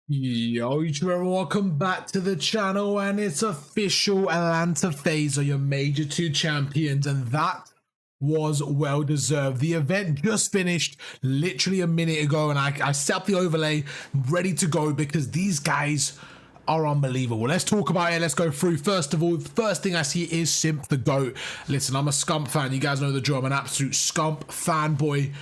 Yo, YouTube, welcome back to the channel, and it's official. Atlanta Faze are your major two champions, and that was well deserved. The event just finished literally a minute ago, and I set up the overlay ready to go because these guys are unbelievable. Let's talk about it. Let's go through. First of all, the first thing I see is Simp the GOAT. Listen, I'm a Scump fan. You guys know the drill. I'm an absolute Scump fanboy.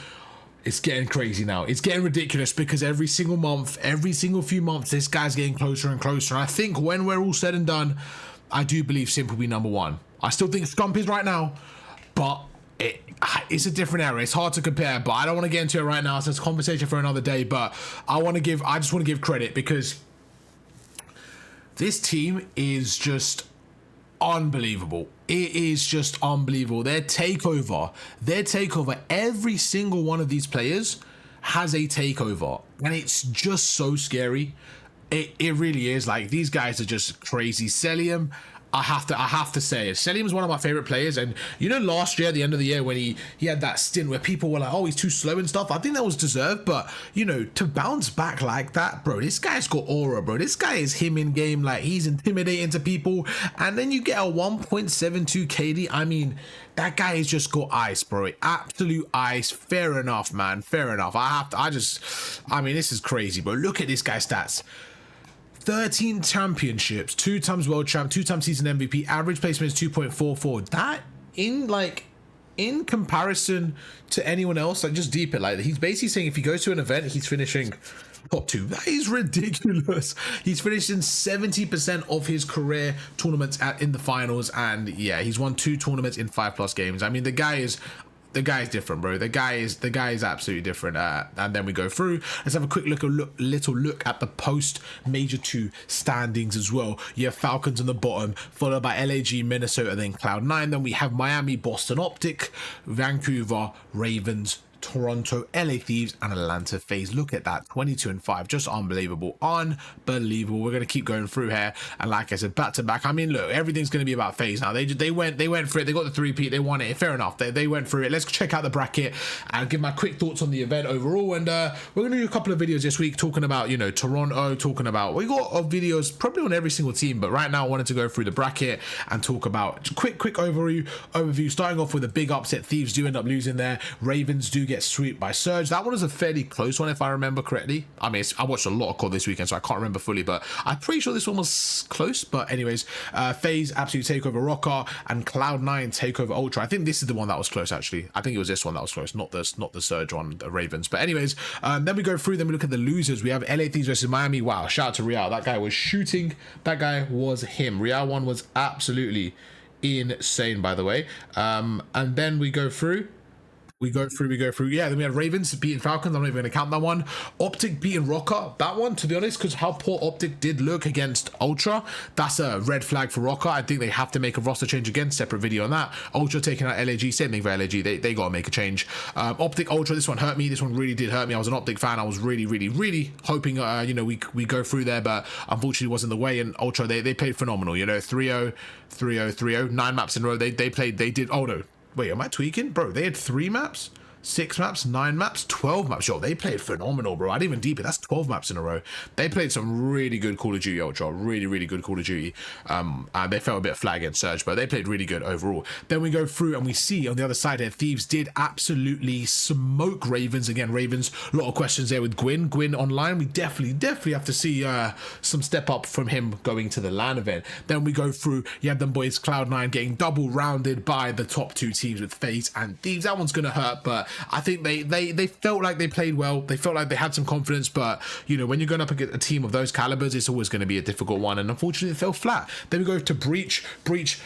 It's getting crazy now. It's getting ridiculous because every single month, every single few months, this guy's getting closer and closer. And I think when we're all said and done, I do believe Simp will be number one. I still think Scump is right now, but it's a different era. It's hard to compare, but I don't want to get into it right now. So it's a conversation for another day. But I just want to give credit because this team is just unbelievable. It is just unbelievable. Their takeover, every single one of these players has a takeover, and it's just so scary. It really is. Like, these guys are just crazy. Celium, I have to say it. Celium is one of my favorite players, and you know, last year at the end of the year when he had that stint where people were like, oh, he's too slow and stuff. I think that was deserved, but you know, to bounce back like that, bro, this guy's got aura, bro. This guy is him in game. Like, he's intimidating to people, and then you get a 1.72 KD. I mean, that guy has just got ice, bro. Absolute ice. Fair enough, man. Fair enough. I mean, this is crazy, bro. Look at this guy's stats. 13 championships, 2 times world champ, 2 times season MVP, average placement is 2.44. That in comparison to anyone else, like, just deep it, like, he's basically saying if he goes to an event, he's finishing top 2. That is ridiculous. He's finished in 70% of his career tournaments in the finals, and yeah, he's won 2 tournaments in 5+ games. I mean, the guy is different, bro. The guy is absolutely different. And then we go through. Let's have a quick little look at the post major 2 standings as well. You have Falcons on the bottom, followed by LAG, Minnesota, then Cloud9. Then we have Miami, Boston Optic, Vancouver, Ravens, Toronto, LA Thieves, and Atlanta Faze. Look at that, 22-5, just unbelievable. We're going to keep going through here, and like I said, back to back. I mean, look, everything's going to be about Faze now. They went for it. They got the 3-peat. They won it. Fair enough. They went through it. Let's check out the bracket and give my quick thoughts on the event overall. And we're going to do a couple of videos this week talking about, you know, Toronto, talking about, we got videos probably on every single team, but right now I wanted to go through the bracket and talk about quick overview, starting off with a big upset. Thieves do end up losing there. Ravens do get swept by Surge. That one was a fairly close one if I remember correctly. I mean, I watched a lot of COD this weekend, so I can't remember fully, but I'm pretty sure this one was close. But anyways, Faze absolute take over Rocker, and Cloud9 take over Ultra. I think this is the one that was close, actually. I think it was this one that was close, not the Surge one, the Ravens. But anyways, then we go through, then we look at the losers. We have LA Thieves versus Miami. Wow, shout out to Real. That guy was shooting. That guy was him. Real one was absolutely insane, by the way. And then we go through. Yeah, then we had Ravens beating Falcons. I'm not even going to count that one. Optic beating Rocker. That one, to be honest, because how poor Optic did look against Ultra, that's a red flag for Rocker. I think they have to make a roster change again. Separate video on that. Ultra taking out LAG. Same thing for LAG. They got to make a change. Optic, Ultra, this one hurt me. This one really did hurt me. I was an Optic fan. I was really hoping, you know, we go through there, but unfortunately wasn't the way. And Ultra, they played phenomenal. You know, 3-0, 3-0, 3-0. 9 maps in a row. They did. Oh, no. Wait, am I tweaking? Bro, they had 3 maps, 6 maps, 9 maps, 12 maps. Yo, they played phenomenal, bro. I didn't even deep it. That's 12 maps in a row. They played some really good Call of Duty Ultra. Really good Call of Duty. And they felt a bit flat against Surge, but they played really good overall. Then we go through and we see on the other side here, Thieves did absolutely smoke Ravens. Again, Ravens, a lot of questions there with Gwyn. Gwyn online, we definitely have to see some step up from him going to the LAN event. Then we go through, you have them boys, Cloud9, getting double rounded by the top 2 teams with Faze and Thieves. That one's going to hurt, but I think they felt like they played well. They felt like they had some confidence, but you know, when you're going up against a team of those calibers, it's always going to be a difficult one, and unfortunately it fell flat. Then we go to Breach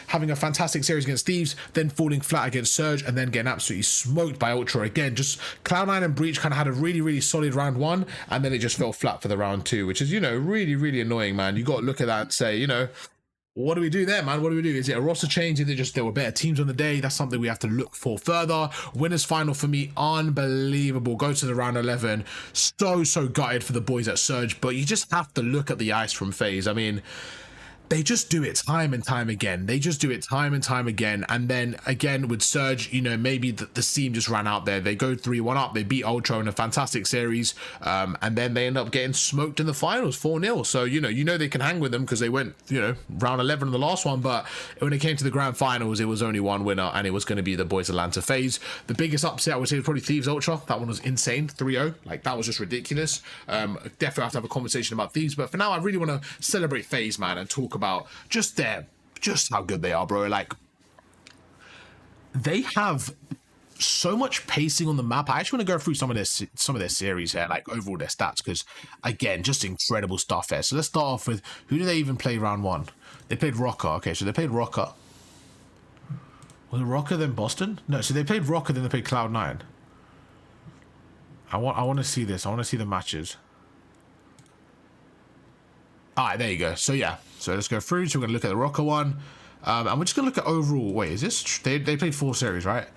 having a fantastic series against Thieves, then falling flat against Surge, and then getting absolutely smoked by Ultra again. Just Cloud9 and Breach kind of had a really solid round 1, and then it just fell flat for the round 2, which is, you know, really annoying, man. You got to look at that and say, you know, what do we do there, man? What do we do? Is it a roster change? Is it just there were better teams on the day? That's something we have to look for further. Winners final for me, unbelievable. Go to the round 11. So gutted for the boys at Surge, but you just have to look at the ice from Faze. I mean, they just do it time and time again. They just do it time and time again. And then again with Surge, you know, maybe the seam just ran out there. They go 3-1 up. They beat Ultra in a fantastic series. And then they end up getting smoked in the finals 4-0. So, you know, they can hang with them because they went, you know, round 11 in the last one. But when it came to the grand finals, it was only one winner, and it was going to be the boys Atlanta Faze. The biggest upset I would say was probably Thieves Ultra. That one was insane. 3-0. Like, that was just ridiculous. Definitely have to have a conversation about Thieves. But for now, I really want to celebrate Faze, man, and talk about just how good they are, bro. Like, they have so much pacing on the map. I actually want to go through some of their series here, like overall their stats, because again, just incredible stuff here. So let's start off with, who do they even play round one? They played Rocker. Okay, so they played Rocker. Was it Rocker then Boston? No, so they played Rocker, then they played Cloud9. I want to see this. I want to see the matches. All right, there you go. So yeah, so let's go through. So we're gonna look at the Rocker one, and we're just gonna look at overall. Wait, is this they played 4 series, right?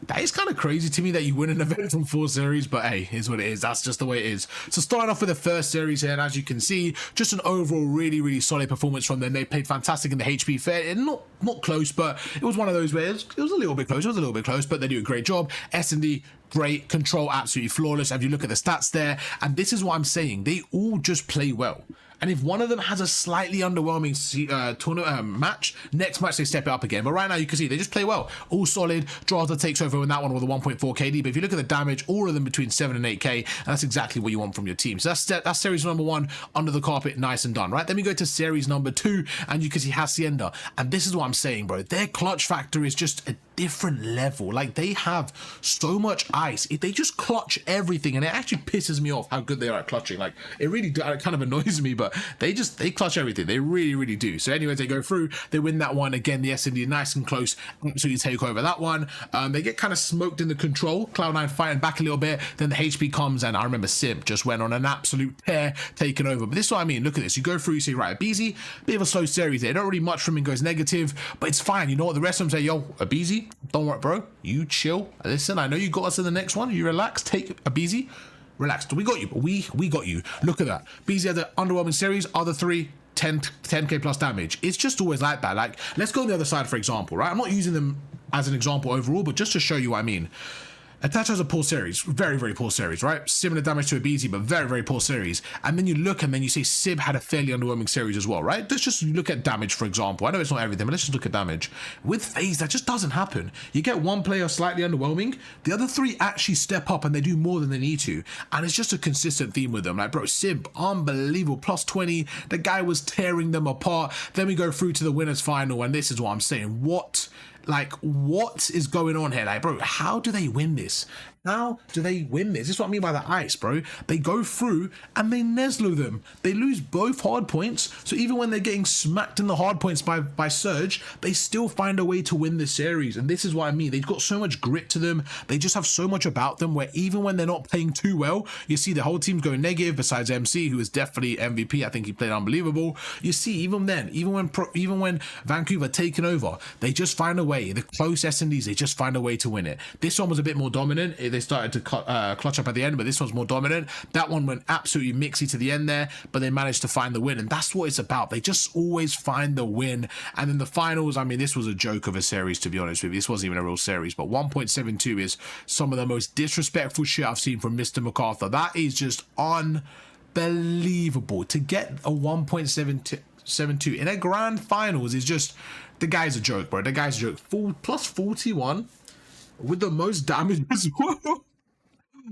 That is kind of crazy to me that you win an event from 4 series, but hey, here's what it is. That's just the way it is. So starting off with the first series here, and as you can see, just an overall really solid performance from them. They played fantastic in the HP fair, and not close, but it was one of those where it was a little bit close. It was a little bit close, but they do a great job. S&D, great. Control, absolutely flawless. If you look at the stats there, and this is what I'm saying, they all just play well. And if one of them has a slightly underwhelming tournament match, next match they step it up again. But right now you can see they just play well. All solid. Drata takes over in that one with a 1.4 KD. But if you look at the damage, all of them between 7 and 8K, and that's exactly what you want from your team. So that's series number 1, under the carpet, nice and done, right? Then we go to series number 2, and you can see Hacienda. And this is what I'm saying, bro. Their clutch factor is just a different level. Like, they have so much ice. They just clutch everything, and it actually pisses me off how good they are at clutching. Like, it really it kind of annoys me, but they clutch everything. They really do. So anyways, they go through, they win that one. Again, the S&D nice and close, absolutely take over that one. They get kind of smoked in the control. Cloud9 fighting back a little bit, then the HP comes, and I remember Simp just went on an absolute tear, taking over. But this is what I mean. Look at this. You go through, you see, right, Abizi, bit of a slow series there. Not really much from him goes negative, but it's fine. You know what? The rest of them say, yo, Abizi, don't worry, bro. You chill. Listen, I know you got us in the next one. You relax. Take Abizi. Relax. We got you, but we got you. Look at that. BZ had the underwhelming series. Other 3, 10k plus damage. It's just always like that. Like, let's go on the other side, for example, right? I'm not using them as an example overall, but just to show you what I mean. Attach has a poor series, very poor series, right? Similar damage to Abizi, but very poor series. And then you look, and then you say Sib had a fairly underwhelming series as well, right? Let's just look at damage, for example. I know it's not everything, but let's just look at damage. With Faze, that just doesn't happen. You get one player slightly underwhelming, the other 3 actually step up and they do more than they need to. And it's just a consistent theme with them. Like, bro, Sib, unbelievable, plus 20. The guy was tearing them apart. Then we go through to the winners final, and this is what I'm saying. What is going on here? Like, bro, how do they win this? How do they win this? This is what I mean by the ice, bro. They go through and they Neslo them. They lose both hard points. So even when they're getting smacked in the hard points by Surge, they still find a way to win the series. And this is what I mean. They've got so much grit to them. They just have so much about them where even when they're not playing too well, you see the whole team's going negative besides MC, who is definitely MVP. I think he played unbelievable. You see, even then, even when Vancouver taken over, they just find a way. The close S&Ds, they just find a way to win it. This one was a bit more dominant. They started to clutch up at the end, but this one's more dominant. That one went absolutely mixy to the end there, but they managed to find the win, and that's what it's about. They just always find the win. And then the finals, I mean, this was a joke of a series, to be honest with you. This wasn't even a real series, but 1.72 is some of the most disrespectful shit I've seen from Mr. MacArthur. That is just unbelievable. To get a 1.72 in a grand finals is just, the guy's a joke, bro. The guy's a joke. Plus 41 with the most damage as well.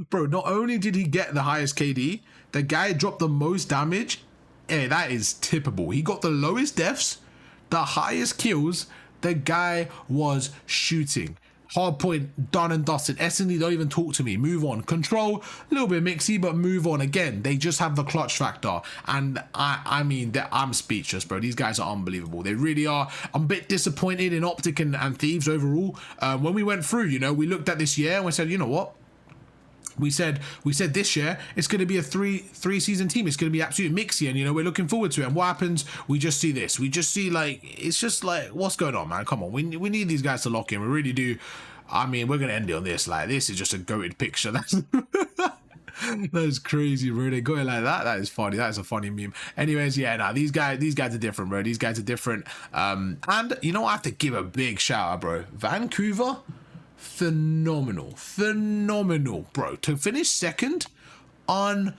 Bro, not only did he get the highest KD, the guy dropped the most damage. Hey, that is tippable. He got the lowest deaths, the highest kills. The guy was shooting. Hard point, done and dusted. S&D, don't even talk to me. Move on. Control, a little bit mixy, but move on. Again, they just have the clutch factor. And I mean, I'm speechless, bro. These guys are unbelievable. They really are. I'm a bit disappointed in Optic and Thieves overall. When we went through, you know, we looked at this year and we said, you know what? We said this year it's going to be a three season team. It's going to be absolutely mixy, and you know, we're looking forward to it. And what happens? We just see this. We just see, like, it's just like, what's going on, man? Come on, we need these guys to lock in. We really do. I mean, we're going to end it on this. Like, this is just a goated picture. That's That is crazy, bro. They got it like that. That is funny. That is a funny meme. Anyways, yeah, nah, these guys are different, bro. These guys are different. And you know, I have to give a big shout out, bro. Vancouver, phenomenal, bro. To finish second, unbelievable,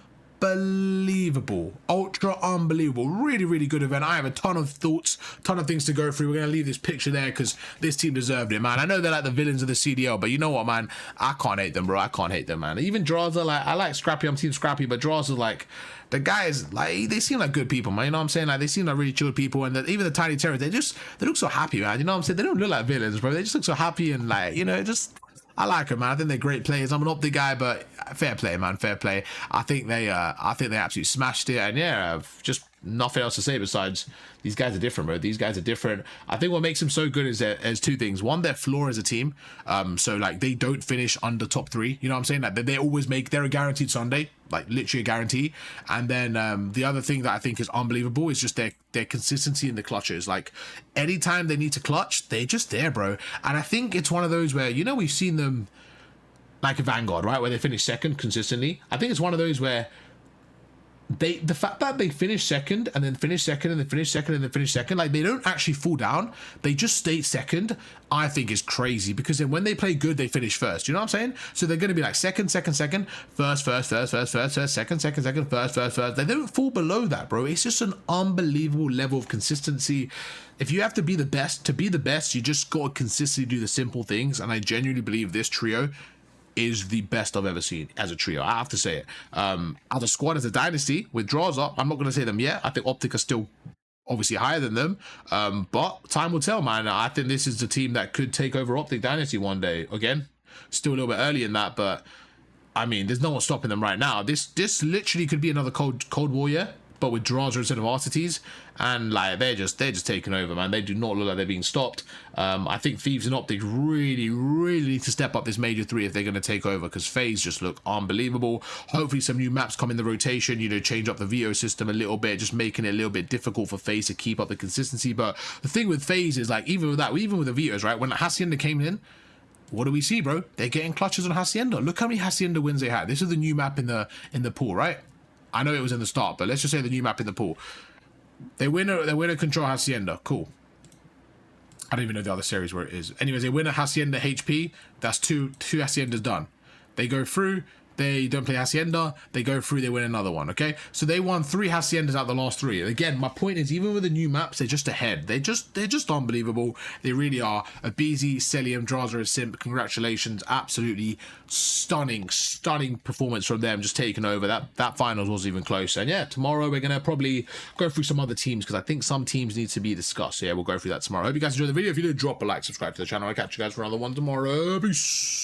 ultra unbelievable, really good event. I have a ton of thoughts, ton of things to go through. We're gonna leave this picture there because this team deserved it, man. I know they're like the villains of the CDL, but you know what, man, I can't hate them, bro. I can't hate them, man. Even Draws are like, I like Scrappy, I'm team Scrappy, but Draws are like, the guys, like, they seem like good people, man. You know what I'm saying? Like, they seem like really chill people, and even the Tiny Terrors, they look so happy, man. You know what I'm saying? They don't look like villains, bro. They just look so happy and like, you know, just, I like them, man. I think they're great players. I'm an Optic guy, but fair play, man. Fair play. I think they absolutely smashed it. And yeah, just nothing else to say besides these guys are different, bro. These guys are different. I think what makes them so good is there's two things. One, their floor as a team. So like they don't finish under top 3. You know what I'm saying? Like they always they're a guaranteed Sunday, like literally a guarantee. And then the other thing that I think is unbelievable is just their consistency in the clutches. Like anytime they need to clutch, they're just there, bro. And I think it's one of those where, you know, we've seen them like a Vanguard, right, where they finish second consistently. I think it's one of those where the fact that they finish second and then finish second and then finish second and then finish second, like they don't actually fall down, they just stay second, I think is crazy, because then when they play good, they finish first. You know what I'm saying? So they're going to be like second, first, second, first. They don't fall below that, bro. It's just an unbelievable level of consistency. If you have to be the best, you just got to consistently do the simple things, and I genuinely believe this trio is the best I've ever seen as a trio. I have to say it. As a squad, as a dynasty, with draws up, I'm not going to say them yet. I think Optic are still obviously higher than them, but time will tell, man. I think this is the team that could take over Optic Dynasty one day. Again, still a little bit early in that, but I mean, there's no one stopping them right now. This literally could be another Cold War year, but with draws instead of varsities, and like they're just taking over, man. They do not look like they're being stopped. I think Thieves and Optic really need to step up this major 3 if they're going to take over, because Faze just look unbelievable. Hopefully some new maps come in the rotation, you know, change up the VO system a little bit, just making it a little bit difficult for Faze to keep up the consistency. But the thing with Faze is, like, even with the VOs, right, when Hacienda came in, what do we see, bro? They're getting clutches on Hacienda. Look how many Hacienda wins they had. This is the new map in the pool, right? I know it was in the start, but let's just say the new map in the pool. They win a control Hacienda. Cool. I don't even know the other series where it is. Anyways, they win a Hacienda HP. That's two Haciendas done. They go through. They don't play Hacienda. They go through. They win another one. Okay, so they won 3 Haciendas out of the last 3. And again, my point is, even with the new maps, they're just ahead. They're just unbelievable. They really are. Abizi, Celium, Draza, Simp. Congratulations! Absolutely stunning performance from them. Just taking over. That finals wasn't even close. And yeah, tomorrow we're gonna probably go through some other teams, because I think some teams need to be discussed. So yeah, we'll go through that tomorrow. I hope you guys enjoyed the video. If you did, drop a like, subscribe to the channel. I'll catch you guys for another one tomorrow. Peace.